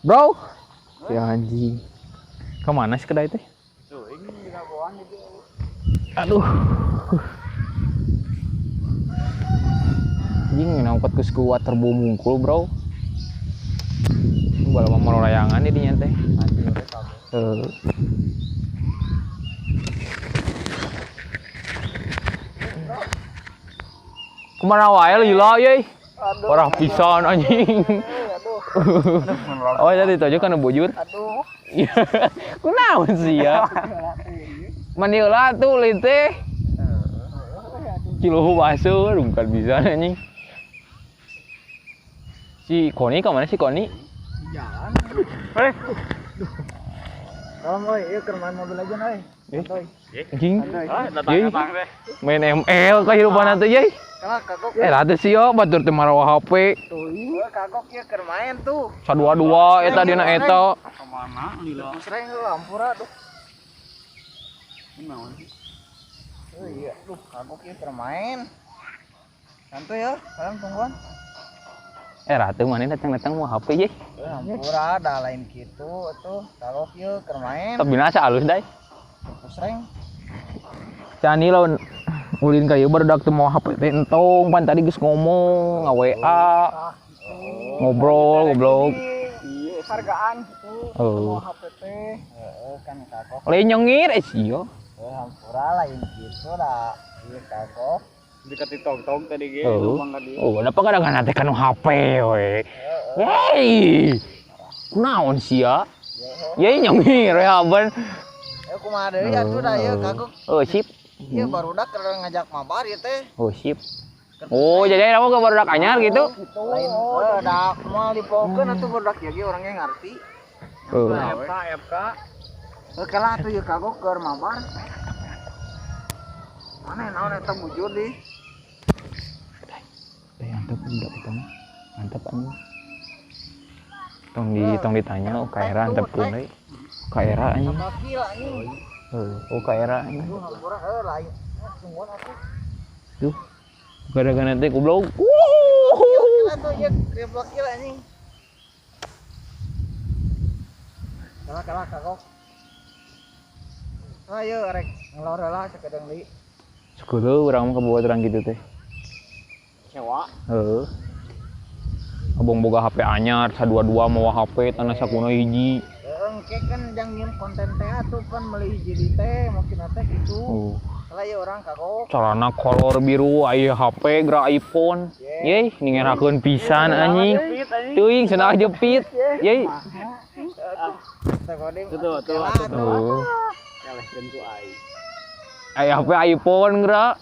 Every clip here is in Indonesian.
Bro. Ya anjing. Kemana sih kedai teh? Tuh, ini di Labuan itu. Aduh. Anjing ngangkut ke skuat terbu mungkul, Bro. Bala mah layangan di dinya teh. Kemana wae lila yeuy? Parah pisan anjing. Oh, jadi itu aja kan bujur. Aduh. Kunaon sih ya? Manila tuh lite. Kilo baso bukan bisa anjing. Si Koni kemana sih Koni? Jalan. Eh, Om, oi, yuk ke main mobil aja, oi. Santai. anjing. Datang deh. Main ML kehidupan atuh yeuy. Kalau kagok Lah teh sih yo batur teh marawa HP. tuh, kagok ya ke main tuh. Sadua-dua eta dina eta. Kemana? Lila. Sering lu ampura tuh. Gimana sih? Oh iya, tuh kagok ya ke main. Santai ya, kalian tungguan. Ratu mana datang-datang mau HP ye. Ampura ada lain gitu tuh. Kagok ya ke main. Tapi nasa alus dai. Sering. Cani lawan ulin kayu barudak teu mau HP teh entong pan tadi geus ngomong nga-WA. Ngobrol. Iya, hargaan gitu. Oh. HPT. Kan kagok. Lain nyengir sia. Hampura lain gitu dah. Iya kagok. Dekat tong-tong tadi ge Oh. Oh, ada kadang-kadang teh kan HP we. Hei. Kunaon sia? Ye nyengir ya ban. Kumaha deui atuh dah ieu kagok. Oh, sip. Ieu barudak keur ngajak mabar ieu teh. Oh, sip. Oh, jadi kamu ke barudak anyar gitu? Lain dak moal dipokeun atuh barudak ieu ge urang ge ngarti. Oh. FK. Kala atuh ieu kagok keur mabar. Mana naon eta bujur di? Mantap budak itu mah. Mantap anjing. Tong ditanya oh kaera antep pun deui. Kaera anjing. Gila anjing. Oh kaera anjing. Hampura lain. Sungguhan atuh. Duh. Gara-gara teh goblok. Kila tuh ieu geblok gila anjing. Kala kagok. Ayo rek ngelor heula sakedeng deui. Sekolah urang mah kabuat urang gitu teh. Sewa. Heeh. Abang boga HP anyar, sadua-dua mau HP tanah sakuna hiji. Engke kan jang nyieun konten teh atuh pan meuli hiji di teh mungkin teh kitu. Oh. Kalau ya orang kagok. Celana kolor biru, aya HP gra iPhone. Yey, ningerakeun pisan anjing. Teuing cenah jepit. Yey. Tuh. Oh. Kaleh gentu ai. Aya HP iPhone gra.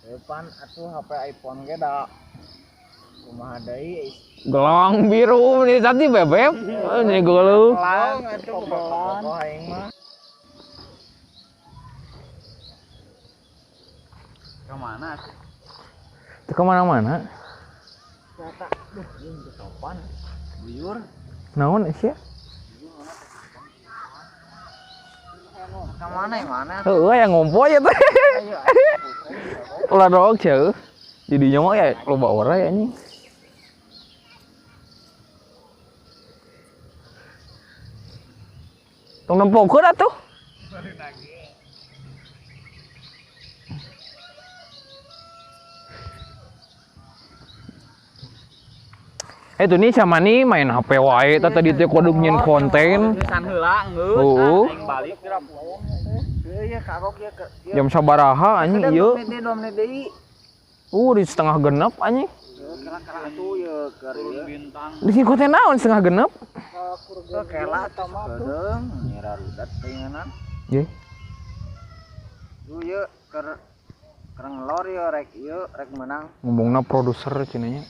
Depan atuh HP iPhone ge da. Kumaha deui? Gelang biru nih tadi bebek. Ini geuleuh. Gelang atuh gelang. Oh aing mah. Kemana sih? Itu kemana-mana. Kata, duh, ini sopan. Buyur. Naon sih? Kemana yang mana? Heeh, yang ngompo ya teh. Ayo. Ulah dog ceu. Jadinya mah ya loba urang ya anjing. Tong nempokeun atuh. Itu nih sama nih main HP wae tadi teh kudu nyin konten. Tulisan heula geus. Heeh. Aing balik kira poe. Ieu kagok ieu ke. Jam sabaraha anjing ieu? 2 menit deui. Di setengah genep anjing. Kira-kira atuh ieu keur ieu bintang. Di konten naon setengah genep? Kela atuh sekedeung nyira rudat teuinganan. Ye. Ieu keur ngelor ieu rek menang. Ngomongna produser cenanya.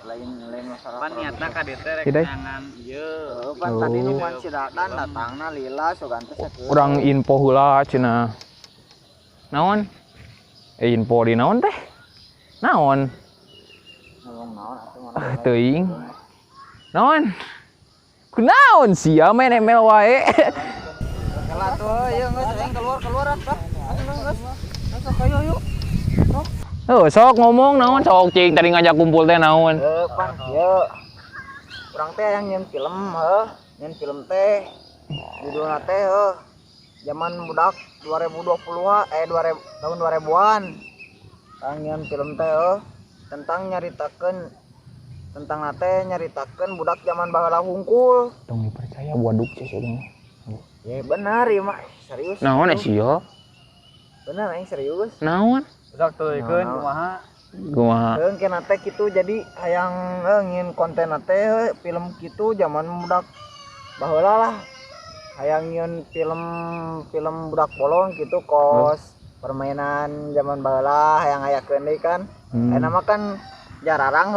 Lain masalah. Pan niatna ka dieu rek Tidak. nangan ieu. Pan tadi nu pan si Datan datangna lila so gantes sakeun. Urang info heula cenah. Naon? Info di naon teh? Naon? Ngomong naon atuh mana. Teuing. Naon? Kunaon sia main ML wae. Kela tuh ieu geus aing keluar ah. Geus. Sok ayo yuk. Sok ngomong naon sok cing tadi ngajak kumpul teh naon? Pan ieu. Urang teh yang nyeun film nyeun film teh judulna teh zaman budak 2020 tahun 2000-an. Yang nyeun film teh tentang nyaritakeun budak zaman baheula hungkul. Tong dipercaya buaduk sih. Ya benar ya mak, serius. Naon sia? Bener aing serius. Naon? Udah tulikeun kumaha? Kumaha? Heung kena teh kitu jadi hayang ngin konten teh film kitu zaman budak baheula lah. Hayang nyieun film budak bolong gitu kos permainan zaman baheula hayang ayakeun deui kan. Aya mah kan jararang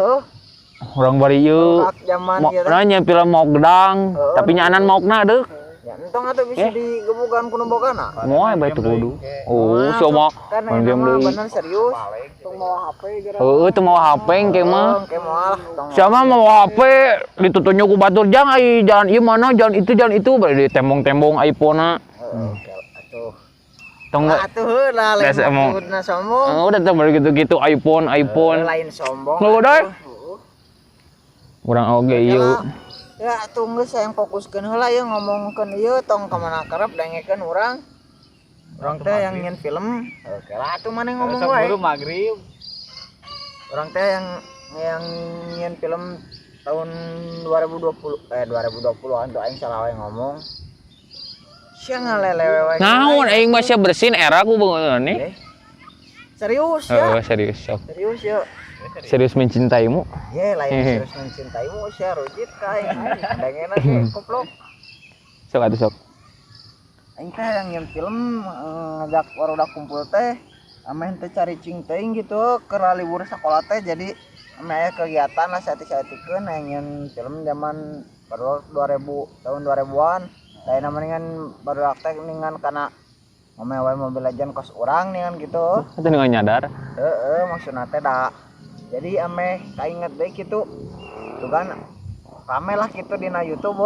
Urang bari ieu. budak zaman ieu teh. Nanya film mogdang, tapi nyanan mogna deuk. Ya entong atuh bisa digebugan ku bogaana. Moal bae teu kudu. Oh, sia mah Kan main game mah deui. bener serius. Tong mawa HP gara. Heueuh teu mau HP engke mah. Engke moal tong. Sia mah mau HP ditutunjuk ku batur jang ai jalan ieu mana jalan itu bari ditembong-tembong iPhone-na. Oke atuh. Tong Atuh lah lain Biasa emang. maksudna sombong. udah teh bari gitu-gitu iPhone. Lain sombong. Nggak ada. Urang oge ieu. Ya atuh geus sayang fokuskeun heula ya ngomongkeun ieu tong ka mana karep dengekeun urang. Urang teh yang nyeun film. Oke lah atuh maneh ngomong wae. Sebelum maghrib. Urang teh yang nyeun film tahun 2020-an tuh aing salah wae ngomong. Sia ngalelewe wae. Naon aing mah sia bersin era ku beungeun nih. Serius ya? Serius sok. Serius ya. Serius mencintaimu. Ye lain serius mencintaimu sia rujit ka aing. Dengena ge goblok. Sok atuh sok. Aing teh yang nyeun film ngajak warudak kumpul teh ameh teh cari cing teuing gitu keur libur sakola teh jadi ameh aya kegiatan lah saeutik-saeutikeun yang nyeun film zaman baru 2000 tahun 2000-an. Lain mendingan barudak teh ningan kana Mobile Legends kos urang ningan gitu. Atuh dengan nyadar. Maksudna teh da. Jadi ameh kainget deui kitu. Tuh kan rame lah kitu dina YouTube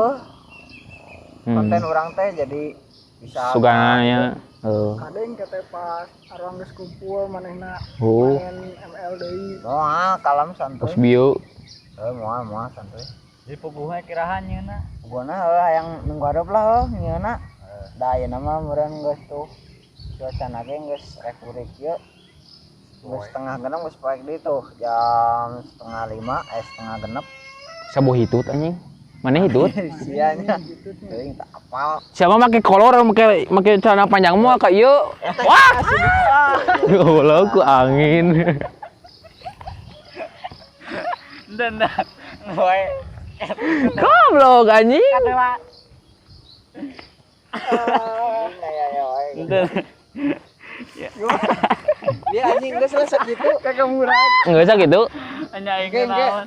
konten urang teh jadi bisa Sugananya. Kadang kata pas arwang geus kumpul manehna Oh, main ML deui. moal kalem pos santuy. bio. Moal santuy. Jadi puguhna kirahan nyeuna. Pokona hayang nunggu hareup lah nyeuna. Da ayeuna mah meureun geus tuh suasana ge geus rek ieu. Geus setengah genep geus poek deui tuh jam 4:30 setengah genep. Sabuh hitut anjing. Mana hitut? Sianya. Teuing tak apal. Siapa make kolor make celana panjang mah ka ieu. Wah. Goblok ku angin. Dan wae. Goblok anjing. Dan Dia anjing geus lah sakitu. kagak murah. Enggak usah gitu. Hanya ingin naon.